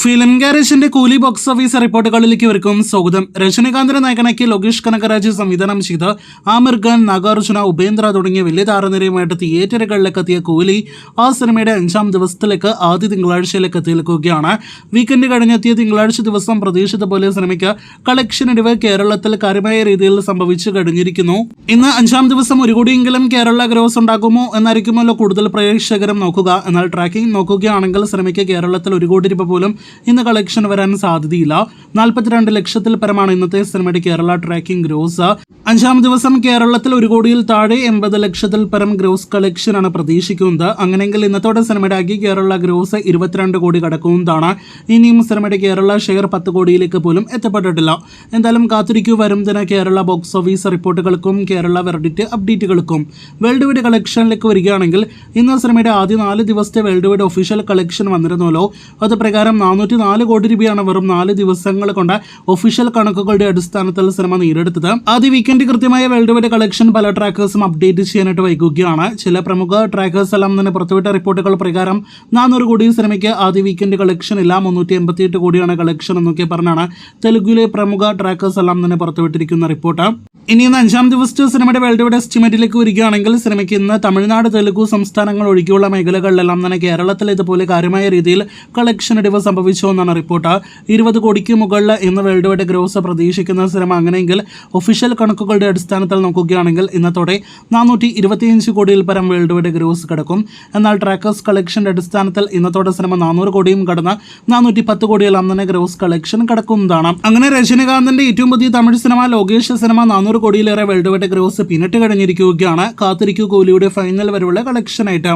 Film ഗാരേജിന്റെ കൂലി box office റിപ്പോർട്ടുകളിലേക്ക് ഇവർക്കും സ്വാഗതം. രജനികാന്തിനെ നായകനാക്കി ലോകേഷ് കനകരാജ് സംവിധാനം ചെയ്ത് ആമിർ ഖാൻ, നാഗാർജുന, ഉപേന്ദ്ര തുടങ്ങിയ വലിയ താരനിരയുമായിട്ട് തിയേറ്ററുകളിലേക്ക് എത്തിയ കൂലി ആ സിനിമയുടെ 5ാം ദിവസത്തിലേക്ക് ആദ്യ തിങ്കളാഴ്ചയിലേക്ക് എത്തിയിരിക്കുകയാണ്. വീക്കെൻഡ് കഴിഞ്ഞെത്തിയ തിങ്കളാഴ്ച ദിവസം പ്രതീക്ഷിച്ച പോലെ സിനിമയ്ക്ക് കളക്ഷൻ ഇടിവ് കേരളത്തിൽ കാര്യമായ രീതിയിൽ സംഭവിച്ചു കഴിഞ്ഞിരിക്കുന്നു. ഇന്ന് 5ാം ദിവസം 1 കോടിയെങ്കിലും കേരള ഗ്രോസ് ഉണ്ടാകുമോ എന്നായിരിക്കുമല്ലോ കൂടുതൽ പ്രേക്ഷകരും നോക്കുക. എന്നാൽ ട്രാക്കിംഗ് നോക്കുകയാണെങ്കിൽ സിനിമയ്ക്ക് കേരളത്തിൽ 1 കോടി രൂപ പോലും ഇന്ന് കളക്ഷൻ വരാൻ സാധ്യതയില്ല. 42 ലക്ഷത്തിൽ പരമാണ് ഇന്നത്തെ സിനിമയുടെ കേരള ട്രാക്കിംഗ് ഗ്രോസ്. 5ാം ദിവസം കേരളത്തിൽ 1 കോടിയിൽ താഴെ 80 ലക്ഷത്തിൽ പരം ഗ്രോസ് കളക്ഷൻ ആണ് പ്രതീക്ഷിക്കുന്നത്. അങ്ങനെയെങ്കിൽ ഇന്നത്തോടെ സിനിമയുടെ ആകെ കേരള ഗ്രോസ് 22 കോടി കടക്കുന്നതാണ്. ഇനിയും സിനിമയുടെ കേരള ഷെയർ 10 കോടിയിലേക്ക് പോലും എത്തപ്പെട്ടിട്ടില്ല. എന്തായാലും കാത്തിരിക്കൂ വരും ദിന കേരള ബോക്സ് ഓഫീസ് റിപ്പോർട്ടുകൾക്കും കേരള വെർഡിറ്റ് അപ്ഡേറ്റുകൾക്കും. വേൾഡ് വൈഡ് കളക്ഷനിലേക്ക് വരികയാണെങ്കിൽ ഇന്ന് സിനിമയുടെ ആദ്യ 4 ദിവസത്തെ വേൾഡ് വൈഡ് ഒഫീഷ്യൽ കളക്ഷൻ വന്നിരുന്നല്ലോ. അത് പ്രകാരം 404 കോടി രൂപയാണ് വെറും 4 ദിവസങ്ങൾ കൊണ്ട് ഒഫീഷ്യൽ കണക്കുകളുടെ അടിസ്ഥാനത്തിൽ സിനിമ നേടിയെടുത്തത്. ആദ്യ വീക്കെൻഡ് കൃത്യമായ വേൾഡ് വൈഡ് കളക്ഷൻ പല ട്രാക്കേഴ്സും അപ്ഡേറ്റ് ചെയ്യാനായിട്ട് വൈകുകയാണ്. ചില പ്രമുഖ ട്രാക്കേഴ്സ് എല്ലാം തന്നെ പുറത്തുവിട്ട റിപ്പോർട്ടുകൾ പ്രകാരം 400 കോടി സിനിമയ്ക്ക് ആദ്യ വീക്കെൻഡ് കളക്ഷൻ ഇല്ല, 388 കോടിയാണ് കളക്ഷൻ എന്നൊക്കെ പറഞ്ഞാണ് തെലുഗിലെ പ്രമുഖ ട്രാക്കേഴ്സ് എല്ലാം തന്നെ പുറത്തുവിട്ടിരിക്കുന്ന റിപ്പോർട്ട്. ഇനി ഇന്ന് 5ാം ദിവസത്തെ സിനിമയുടെ വേൾഡ് വൈഡ് എസ്റ്റിമേറ്റിലേക്ക് വരികയാണെങ്കിൽ സിനിമയ്ക്ക് ഇന്ന് തമിഴ്നാട്, തെലുഗു സംസ്ഥാനങ്ങൾ ഒഴികെയുള്ള മേഖലകളിലെല്ലാം തന്നെ കേരളത്തിൽ ഇതുപോലെ കാര്യമായ രീതിയിൽ കളക്ഷൻ ഇടിവ് സംഭവിച്ചു എന്നാണ് റിപ്പോർട്ട്. 20 കോടിക്ക് മുകളിൽ ഇന്ന് വേൾഡ് വൈഡ് ഗ്രോസ് പ്രതീക്ഷിക്കുന്ന സിനിമ. അങ്ങനെയെങ്കിൽ ഒഫീഷ്യൽ കണക്കുകളുടെ അടിസ്ഥാനത്തിൽ നോക്കുകയാണെങ്കിൽ ഇന്നത്തോടെ 425 കോടിയിൽ പരം വേൾഡ് വൈഡ് ഗ്രോസ് കിടക്കും. എന്നാൽ ട്രാക്കേഴ്സ് കളക്ഷന്റെ അടിസ്ഥാനത്തിൽ ഇന്നത്തോടെ സിനിമ 400 കോടിയും കടന്ന് 410 കോടിയെല്ലാം തന്നെ ഗ്രോസ് കളക്ഷൻ കിടക്കുന്നതാണ്. അങ്ങനെ രജനികാന്തിന്റെ ഏറ്റവും പുതിയ തമിഴ് സിനിമ ലോകേഷ് സിനിമ 400 കോടിയിലേറെ വേൾഡ് വൈഡ് ഗ്രോസ് പിന്നിട്ട് കഴിഞ്ഞിരിക്കുകയാണ്. കാത്തിരിക്കൂ കോഹ്ലിയുടെ ഫൈനൽ വരെയുള്ള കളക്ഷനായിട്ട്.